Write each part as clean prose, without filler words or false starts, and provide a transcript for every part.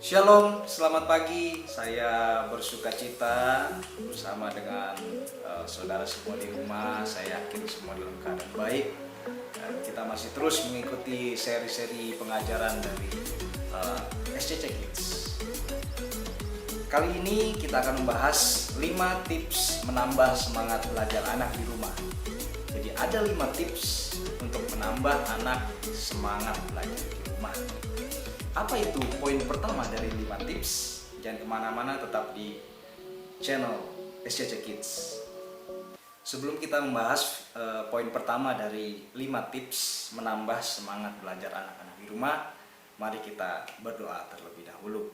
Shalom, selamat pagi. Saya bersukacita bersama dengan saudara semua di rumah. Saya yakin semua dalam keadaan baik. Dan kita masih terus mengikuti seri-seri pengajaran dari SCC Kids. Kali ini kita akan membahas 5 tips menambah semangat belajar anak di rumah. Jadi ada 5 tips untuk menambah anak semangat belajar di rumah. Apa itu poin pertama dari 5 tips? Jangan kemana-mana, tetap di channel SCC Kids. Sebelum kita membahas poin pertama dari 5 tips menambah semangat belajar anak-anak di rumah, mari kita berdoa terlebih dahulu.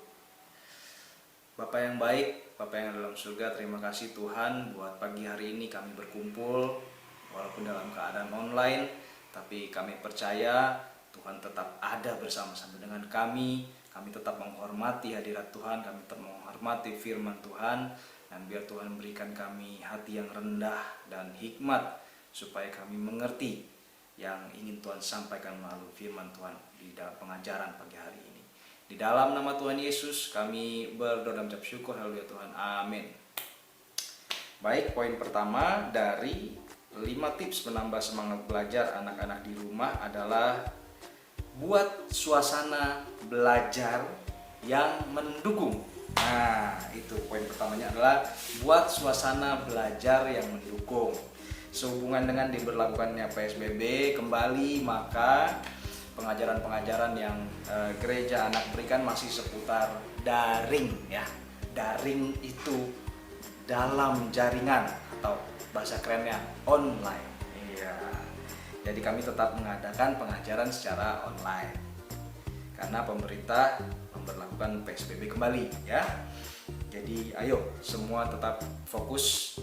Bapa yang baik, Bapa yang dalam surga, terima kasih Tuhan buat pagi hari ini kami berkumpul walaupun dalam keadaan online, tapi kami percaya Tuhan tetap ada bersama-sama dengan kami. Kami tetap menghormati hadirat Tuhan, kami tetap menghormati firman Tuhan, dan biar Tuhan berikan kami hati yang rendah dan hikmat supaya kami mengerti yang ingin Tuhan sampaikan melalui firman Tuhan di dalam pengajaran pagi hari ini. Di dalam nama Tuhan Yesus kami berdoa dan mengucap syukur. Haleluya Tuhan, amin. Baik, poin pertama dari 5 tips menambah semangat belajar anak-anak di rumah adalah buat suasana belajar yang mendukung. Nah, itu poin pertamanya adalah buat suasana belajar yang mendukung. Sehubungan dengan diberlakukannya PSBB kembali, maka pengajaran-pengajaran yang gereja anak berikan masih seputar daring ya. Daring itu dalam jaringan atau bahasa kerennya online. Iya. Jadi kami tetap mengadakan pengajaran secara online karena pemerintah memberlakukan PSBB kembali ya. Jadi ayo semua tetap fokus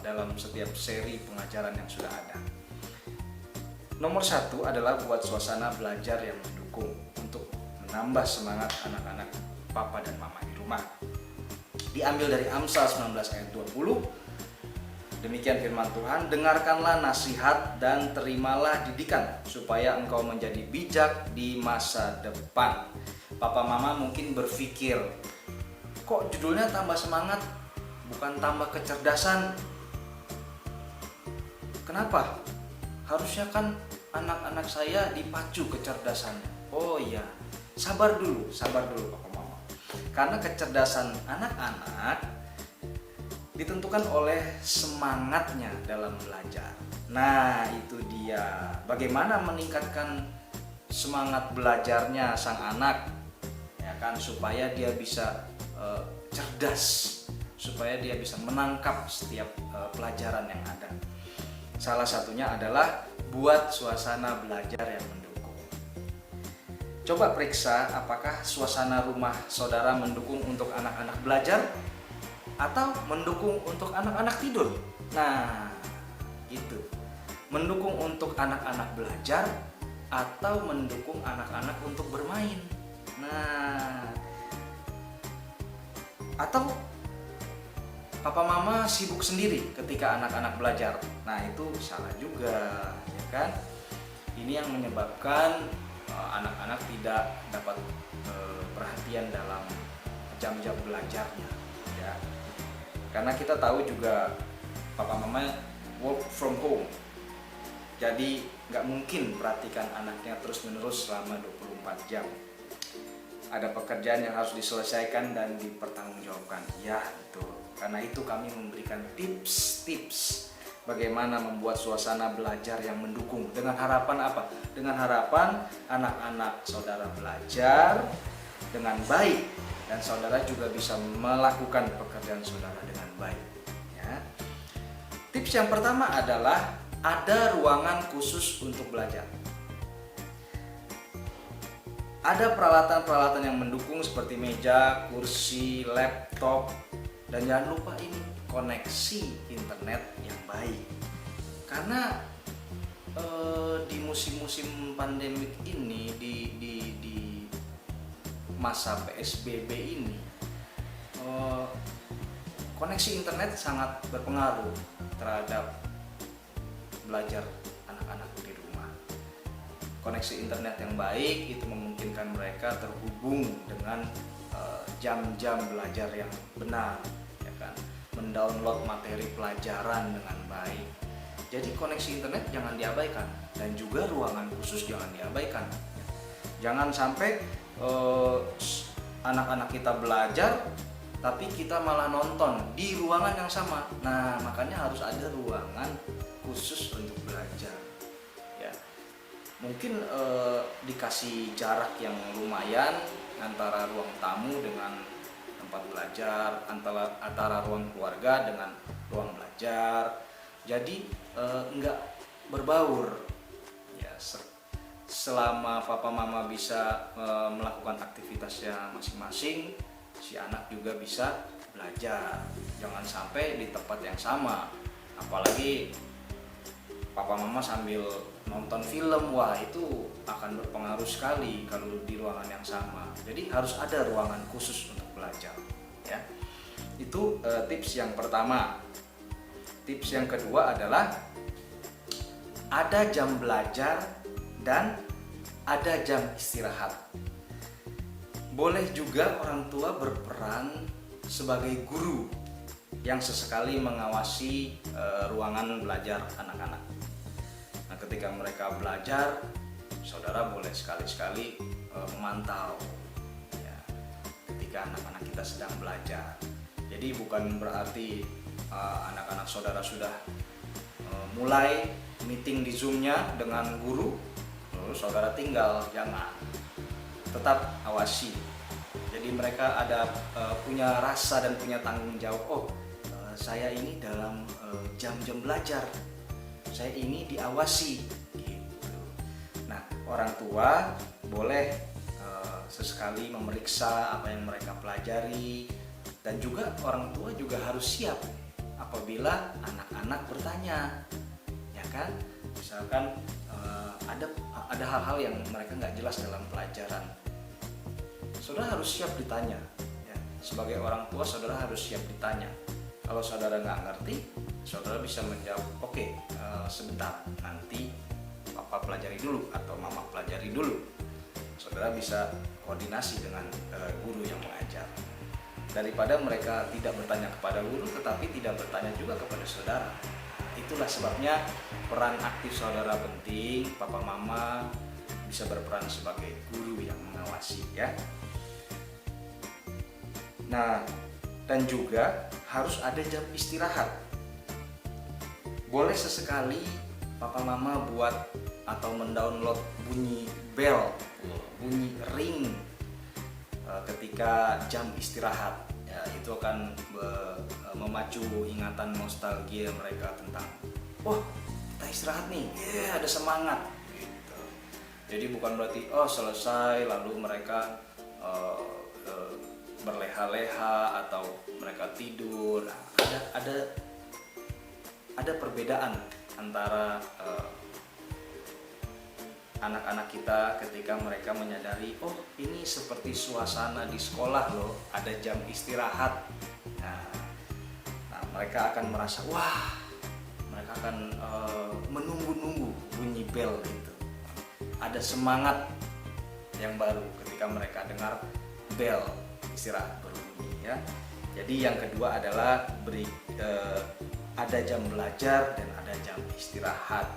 dalam setiap seri pengajaran yang sudah ada. Nomor 1 adalah buat suasana belajar yang mendukung untuk menambah semangat anak-anak papa dan mama di rumah. Diambil dari Amsal 19 ayat 20. Demikian firman Tuhan, dengarkanlah nasihat dan terimalah didikan supaya engkau menjadi bijak di masa depan. Papa mama mungkin berpikir, kok judulnya tambah semangat bukan tambah kecerdasan? Kenapa? Harusnya kan anak-anak saya dipacu kecerdasannya. Oh iya, sabar dulu papa mama. Karena kecerdasan anak-anak ditentukan oleh semangatnya dalam belajar. Nah, itu dia. Bagaimana meningkatkan semangat belajarnya sang anak, ya kan, supaya dia bisa cerdas, supaya dia bisa menangkap setiap pelajaran yang ada. Salah satunya adalah buat suasana belajar yang mendukung. Coba periksa apakah suasana rumah saudara mendukung untuk anak-anak belajar atau mendukung untuk anak-anak tidur. Nah, gitu. Mendukung untuk anak-anak belajar atau mendukung anak-anak untuk bermain. Nah, atau papa mama sibuk sendiri ketika anak-anak belajar. Nah, itu salah juga, ya kan? Ini yang menyebabkan anak-anak tidak dapat perhatian dalam jam-jam belajarnya, ya. Karena kita tahu juga papa mama work from home. Jadi nggak mungkin perhatikan anaknya terus-menerus selama 24 jam. Ada pekerjaan yang harus diselesaikan dan dipertanggungjawabkan. Ya, betul. Karena itu kami memberikan tips-tips bagaimana membuat suasana belajar yang mendukung. Dengan harapan apa? Dengan harapan anak-anak saudara belajar dengan baik dan saudara juga bisa melakukan pekerjaan saudara dengan baik. Ya. Tips yang pertama adalah ada ruangan khusus untuk belajar. Ada peralatan-peralatan yang mendukung seperti meja, kursi, laptop, dan jangan lupa ini koneksi internet yang baik. Karena di musim-musim pandemik ini, di masa PSBB ini, koneksi internet sangat berpengaruh terhadap belajar anak-anak di rumah. koneksi internet yang baik itu memungkinkan mereka terhubung dengan jam-jam belajar yang benar, ya kan, mendownload materi pelajaran dengan baik. Jadi koneksi internet jangan diabaikan, dan juga ruangan khusus jangan diabaikan. Jangan sampai anak-anak kita belajar tapi kita malah nonton di ruangan yang sama. Nah, makanya harus ada ruangan khusus untuk belajar, ya. Mungkin dikasih jarak yang lumayan antara ruang tamu dengan tempat belajar, antara ruang keluarga dengan ruang belajar. Jadi enggak berbaur, ya. Selama papa mama bisa melakukan aktivitasnya masing-masing, si anak juga bisa belajar. Jangan sampai di tempat yang sama, apalagi papa mama sambil nonton film, wah itu akan berpengaruh sekali kalau di ruangan yang sama. Jadi harus ada ruangan khusus untuk belajar, ya. Itu tips yang pertama. Tips yang kedua adalah ada jam belajar dan ada jam istirahat. Boleh juga orang tua berperan sebagai guru yang sesekali mengawasi ruangan belajar anak-anak. Nah, ketika mereka belajar, saudara boleh sekali-sekali memantau, ya, ketika anak-anak kita sedang belajar. Jadi bukan berarti anak-anak saudara sudah mulai meeting di Zoom-nya dengan guru, lalu saudara tinggal. Jangan. Tetap awasi. Jadi mereka ada punya rasa dan punya tanggung jawab. Oh, saya ini dalam jam-jam belajar, saya ini diawasi, gitu. Nah, orang tua boleh sesekali memeriksa apa yang mereka pelajari, dan juga orang tua juga harus siap apabila anak-anak bertanya, ya kan? Misalkan ada hal-hal yang mereka nggak jelas dalam pelajaran, saudara harus siap ditanya, ya. Sebagai orang tua, saudara harus siap ditanya. Kalau saudara nggak ngerti, saudara bisa menjawab, oke, sebentar, nanti papa pelajari dulu atau mama pelajari dulu. Saudara bisa koordinasi dengan guru yang mengajar, daripada mereka tidak bertanya kepada guru tetapi tidak bertanya juga kepada saudara. Itulah sebabnya peran aktif saudara penting. Papa mama bisa berperan sebagai guru yang mengawasi, ya. Nah, dan juga harus ada jam istirahat. Boleh sesekali papa mama buat atau mendownload bunyi bell, bunyi ring ketika jam istirahat, ya. Itu akan memacu ingatan nostalgia mereka tentang, wah, kita istirahat nih, ada semangat, gitu. Jadi bukan berarti selesai lalu mereka berleha-leha atau mereka tidur. Nah, ada perbedaan antara anak-anak kita ketika mereka menyadari, oh, ini seperti suasana di sekolah loh, ada jam istirahat. Nah, mereka akan merasa, wah, mereka akan menunggu-nunggu bunyi bel itu. Ada semangat yang baru ketika mereka dengar bel istirahat berbunyi, ya. Jadi yang kedua adalah ada jam belajar dan ada jam istirahat.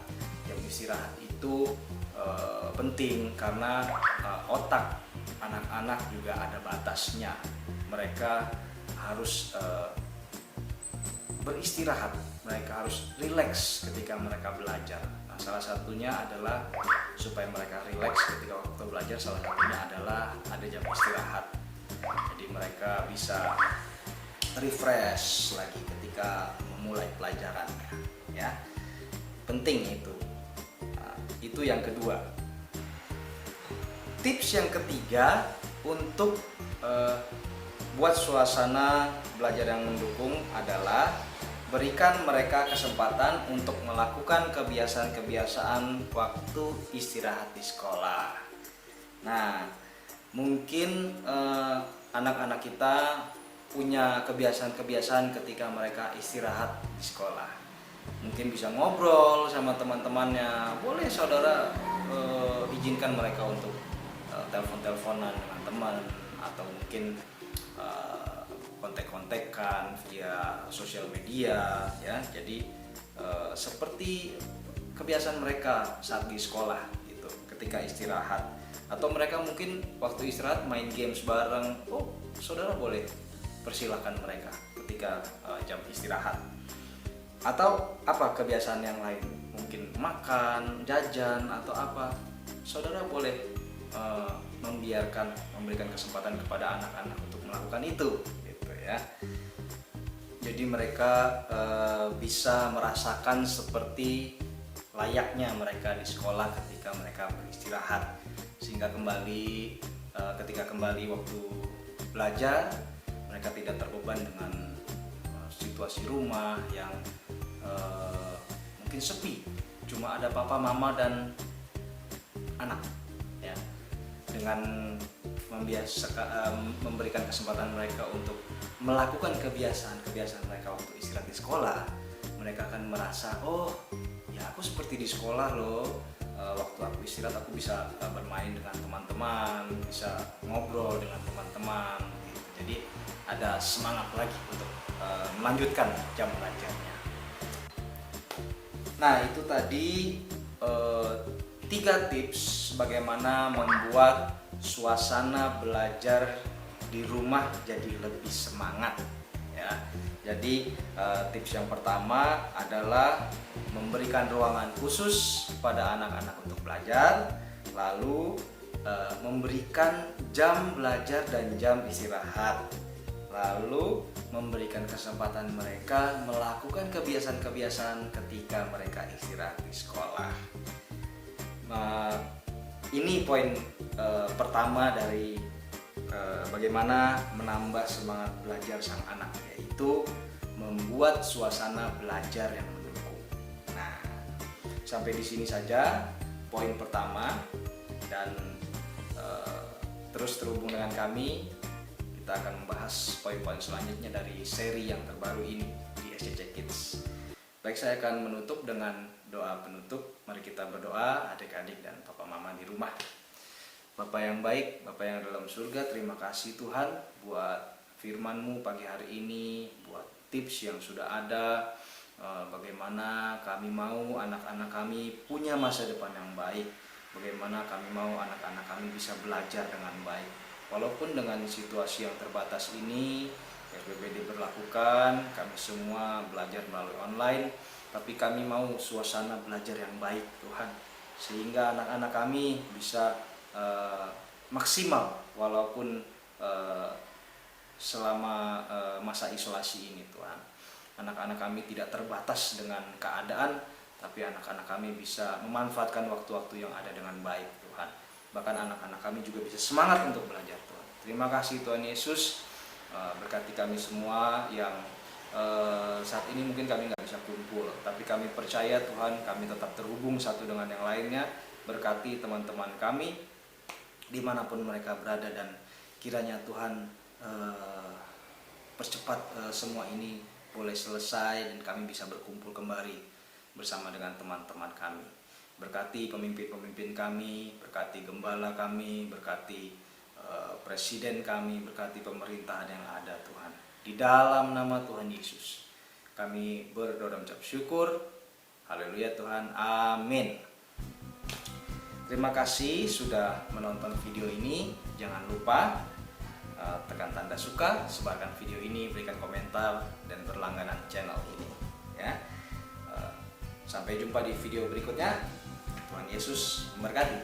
Jam istirahat itu penting karena otak anak-anak juga ada batasnya. Mereka harus beristirahat, mereka harus rileks ketika mereka belajar. Nah, salah satunya adalah supaya mereka rileks ketika waktu belajar, salah satunya adalah ada jam istirahat. Jadi mereka bisa refresh lagi ketika memulai pelajarannya, ya. Penting itu. Nah, itu yang kedua. Tips yang ketiga untuk buat suasana belajar yang mendukung adalah berikan mereka kesempatan untuk melakukan kebiasaan-kebiasaan waktu istirahat di sekolah. Nah, mungkin anak-anak kita punya kebiasaan-kebiasaan ketika mereka istirahat di sekolah. Mungkin bisa ngobrol sama teman-temannya. Boleh saudara izinkan mereka untuk telepon-teleponan dengan teman, atau mungkin kontek-kontekan via sosial media ya. Jadi seperti kebiasaan mereka saat di sekolah gitu, ketika istirahat, atau mereka mungkin waktu istirahat main games bareng. Oh, saudara boleh persilahkan mereka ketika jam istirahat. Atau apa kebiasaan yang lain, mungkin makan, jajan atau apa, saudara boleh memberikan kesempatan kepada anak-anak untuk melakukan itu gitu ya. Jadi mereka bisa merasakan seperti layaknya mereka di sekolah ketika mereka beristirahat, sehingga ketika kembali waktu belajar mereka tidak terbeban dengan situasi rumah yang mungkin sepi, cuma ada papa, mama dan anak ya. Dengan memberikan kesempatan mereka untuk melakukan kebiasaan mereka waktu istirahat di sekolah, mereka akan merasa, oh ya aku seperti di sekolah loh. Waktu aku istirahat aku bisa bermain dengan teman-teman, bisa ngobrol dengan teman-teman gitu. Jadi ada semangat lagi untuk melanjutkan jam belajarnya. Nah, itu tadi 3 tips bagaimana membuat suasana belajar di rumah jadi lebih semangat ya. Jadi tips yang pertama adalah memberikan ruangan khusus pada anak-anak untuk belajar, lalu memberikan jam belajar dan jam istirahat, lalu memberikan kesempatan mereka melakukan kebiasaan-kebiasaan ketika mereka istirahat di sekolah. Ini poin pertama dari bagaimana menambah semangat belajar sang anak, yaitu membuat suasana belajar yang mendukung. Nah, sampai di sini saja poin pertama, dan terus terhubung dengan kami, kita akan membahas poin-poin selanjutnya dari seri yang terbaru ini di SCC Kids. Baik, saya akan menutup dengan doa penutup. Mari kita berdoa, adik-adik dan papa mama di rumah. Bapak yang baik, Bapak yang dalam surga, terima kasih Tuhan buat firman-Mu pagi hari ini, buat tips yang sudah ada, bagaimana kami mau anak-anak kami punya masa depan yang baik, bagaimana kami mau anak-anak kami bisa belajar dengan baik. Walaupun dengan situasi yang terbatas ini, PSBB diberlakukan, kami semua belajar melalui online, tapi kami mau suasana belajar yang baik Tuhan, sehingga anak-anak kami bisa maksimal walaupun selama masa isolasi ini Tuhan. Anak-anak kami tidak terbatas dengan keadaan, tapi anak-anak kami bisa memanfaatkan waktu-waktu yang ada dengan baik Tuhan. Bahkan anak-anak kami juga bisa semangat untuk belajar Tuhan. Terima kasih Tuhan Yesus, berkati kami semua yang saat ini mungkin kami nggak bisa kumpul, tapi kami percaya Tuhan kami tetap terhubung satu dengan yang lainnya. Berkati teman-teman kami dimanapun mereka berada, dan kiranya Tuhan percepat semua ini boleh selesai dan kami bisa berkumpul kembali bersama dengan teman-teman kami. Berkati pemimpin-pemimpin kami, berkati gembala kami, berkati presiden kami, berkati pemerintahan yang ada Tuhan. Di dalam nama Tuhan Yesus kami berdoa dan mengucap syukur. Haleluya Tuhan, amin. Terima kasih sudah menonton video ini. Jangan lupa tekan tanda suka, sebarkan video ini, berikan komentar, dan berlangganan channel ini ya. Sampai jumpa di video berikutnya. Tuhan Yesus memberkati.